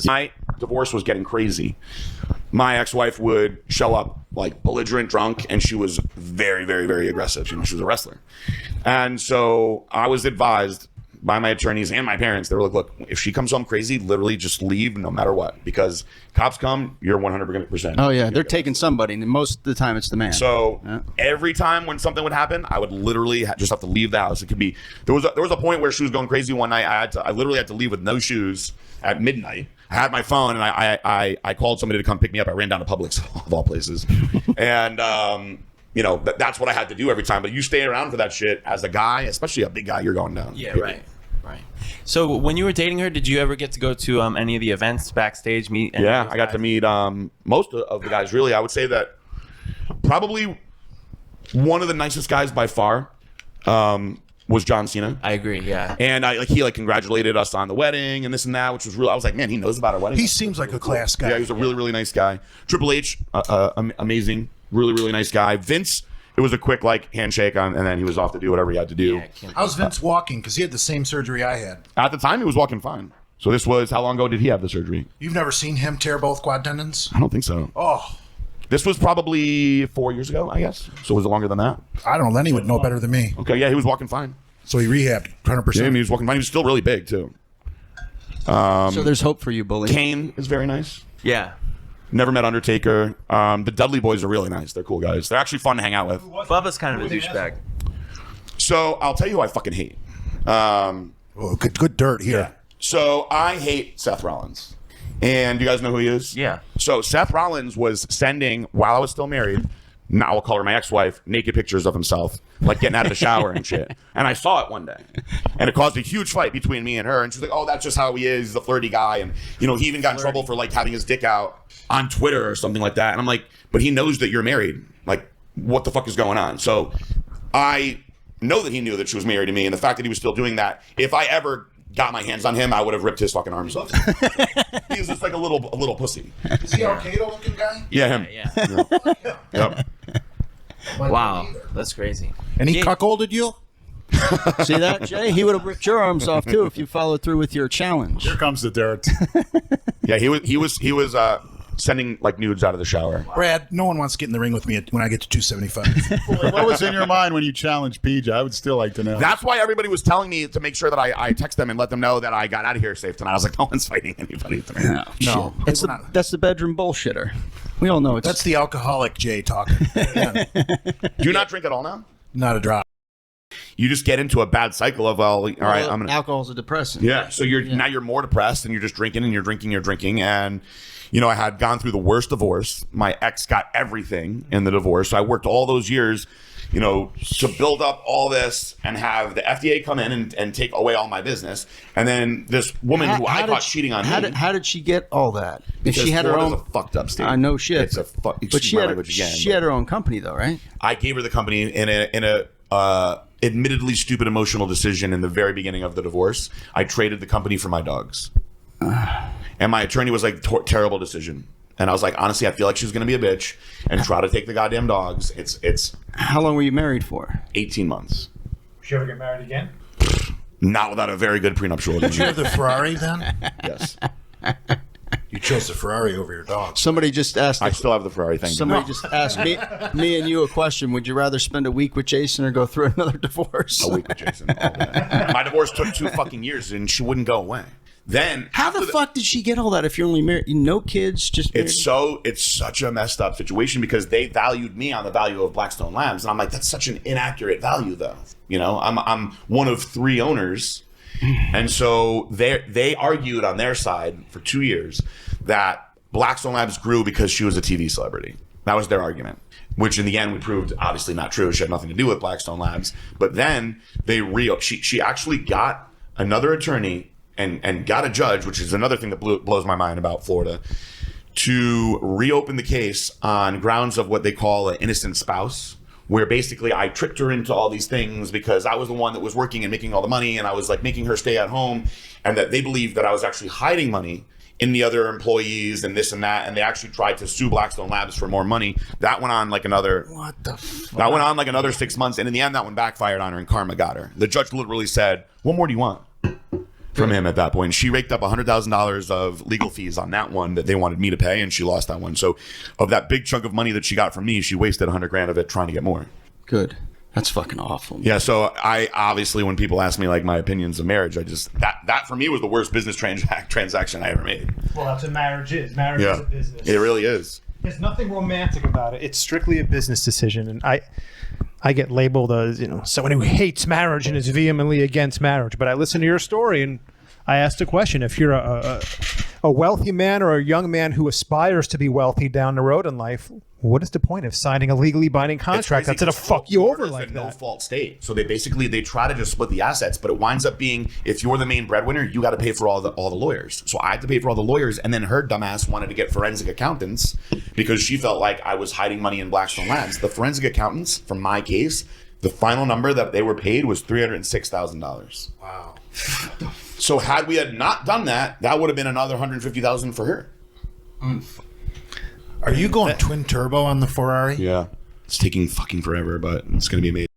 My divorce was getting crazy. My ex-wife would show up like belligerent drunk, and she was very, very, very aggressive. She was a wrestler. And so I was advised by my attorneys and my parents. They were like, look, if she comes home crazy, literally just leave no matter what, because cops come, you're 100%. Oh yeah, they're taking somebody, and most of the time it's the man. So every time when something would happen, I would literally just have to leave the house. It could be, there was a point where she was going crazy one night. I literally had to leave with no shoes at midnight. I had my phone, and I called somebody to come pick me up. I ran down to Publix, of all places. And, that's what I had to do every time. But you stay around for that shit as a guy, especially a big guy, you're going down. Yeah, right. So when you were dating her, did you ever get to go to any of the events backstage, meet? Yeah, I got to meet most of the guys, really. I would say that probably one of the nicest guys by far was John Cena. I agree, yeah. And he congratulated us on the wedding and this and that, which was real. I was like, man, he knows about our wedding. He seems like a class guy. Yeah, he was a really, really nice guy. Triple H, amazing, really, really nice guy. Vince, it was a quick handshake and then he was off to do whatever he had to do. Yeah, how's Vince walking? Because he had the same surgery I had. At the time, he was walking fine. So this was, how long ago did he have the surgery? You've never seen him tear both quad tendons? I don't think so. Oh. This was probably 4 years ago, I guess. So was it longer than that? I don't know. Lenny would know better than me. Okay, yeah, he was walking fine. So he rehabbed 100%. Yeah, he was walking fine. He was still really big, too. So there's hope for you, bully. Kane is very nice. Yeah. Never met Undertaker. The Dudley boys are really nice. They're cool guys. They're actually fun to hang out with. Bubba's kind of a douchebag. So I'll tell you who I fucking hate. Good dirt here. Yeah. So I hate Seth Rollins. And you guys know who he is? Yeah. So Seth Rollins was sending, while I was still married, now I'll call her my ex-wife, naked pictures of himself, like getting out of the shower and shit. And I saw it one day. And it caused a huge fight between me and her. And she's like, oh, that's just how he is. He's a flirty guy. And, he even got in trouble for having his dick out on Twitter or something like that. And I'm like, but he knows that you're married. Like, what the fuck is going on? So I know that he knew that she was married to me. And the fact that he was still doing that, if I ever got my hands on him, I would have ripped his fucking arms off. He's just like a little pussy. Is he Al-Qaeda looking guy? Yeah, him. Yeah. Yep. Wow, that's crazy. And he cuckolded you? See that, Jay? He would have ripped your arms off too if you followed through with your challenge. Here comes the dirt. Yeah, he was sending nudes out of the shower. Brad, no one wants to get in the ring with me when I get to 275. What was in your mind when you challenged PJ? I would still like to know. That's why everybody was telling me to make sure that I text them and let them know that I got out of here safe tonight. I was like, no one's fighting anybody tonight. No. That's the bedroom bullshitter. We all know it's That's the alcoholic Jay talking. Yeah. Do you not drink at all now? Not a drop. You just get into a bad cycle of, all right, I'm gonna. alcohol's a depressant. Yeah. So now you're more depressed, and you're just drinking and you're drinking, and I had gone through the worst divorce. My ex got everything in the divorce. So I worked all those years, to build up all this and have the FDA come in and take away all my business. And then this woman who I caught cheating on me. How did she get all that? If Because she had her Florida's own, a fucked up state. I know shit. It's a fuck. But she had her own company though, right? I gave her the company in a admittedly stupid emotional decision in the very beginning of the divorce. I traded the company for my dogs. And my attorney was like, terrible decision. And I was like, honestly, I feel like she's going to be a bitch and try to take the goddamn dogs. It's How long were you married for? 18 months. She ever get married again? Not without a very good prenuptial Did you agreement. have the Ferrari then? Yes. You chose the Ferrari over your dog. Somebody just asked. I still have the Ferrari thing. Somebody just asked me and you a question. Would you rather spend a week with Jason or go through another divorce? A week with Jason. All day. My divorce took 2 fucking years and she wouldn't go away. Then How the fuck did she get all that if you're only married? No kids, just married? it's such a messed up situation because they valued me on the value of Blackstone Labs, and I'm like, that's such an inaccurate value, though. I'm one of 3 owners, and so they argued on their side for 2 years that Blackstone Labs grew because she was a TV celebrity. That was their argument, which in the end we proved obviously not true. She had nothing to do with Blackstone Labs. But then she actually got another attorney and got a judge, which is another thing that blows my mind about Florida, to reopen the case on grounds of what they call an innocent spouse, where basically I tricked her into all these things because I was the one that was working and making all the money, and I was making her stay at home, and that they believed that I was actually hiding money in the other employees and this and that, and they actually tried to sue Blackstone Labs for more money. That went on another... What the fuck? That went on another 6 months, and in the end that one backfired on her and karma got her. The judge literally said, what more do you want? from him at that point. She raked up $100,000 of legal fees on that one that they wanted me to pay, and she lost that one. So of that big chunk of money that she got from me, she wasted $100,000 of it trying to get more. Good. That's fucking awful. Yeah, so I obviously, when people ask me like my opinions of marriage, I just that for me was the worst business transaction I ever made. Well, that's what marriage is. Marriage is a business. It really is. There's nothing romantic about it. It's strictly a business decision, and I get labeled as someone who hates marriage and is vehemently against marriage. But I listen to your story and I asked a question: if you're a wealthy man or a young man who aspires to be wealthy down the road in life, what is the point of signing a legally binding contract that's going to fuck you over like that? No fault state. So they try to just split the assets, but it winds up being, if you're the main breadwinner, you got to pay for all the lawyers. So I had to pay for all the lawyers, and then her dumbass wanted to get forensic accountants because she felt like I was hiding money in Blackstone Labs. The forensic accountants, from my case, the final number that they were paid was $306,000. Wow. So had we had not done that, that would have been another $150,000 for her. Are you going twin turbo on the Ferrari? Yeah. It's taking fucking forever, but it's going to be amazing.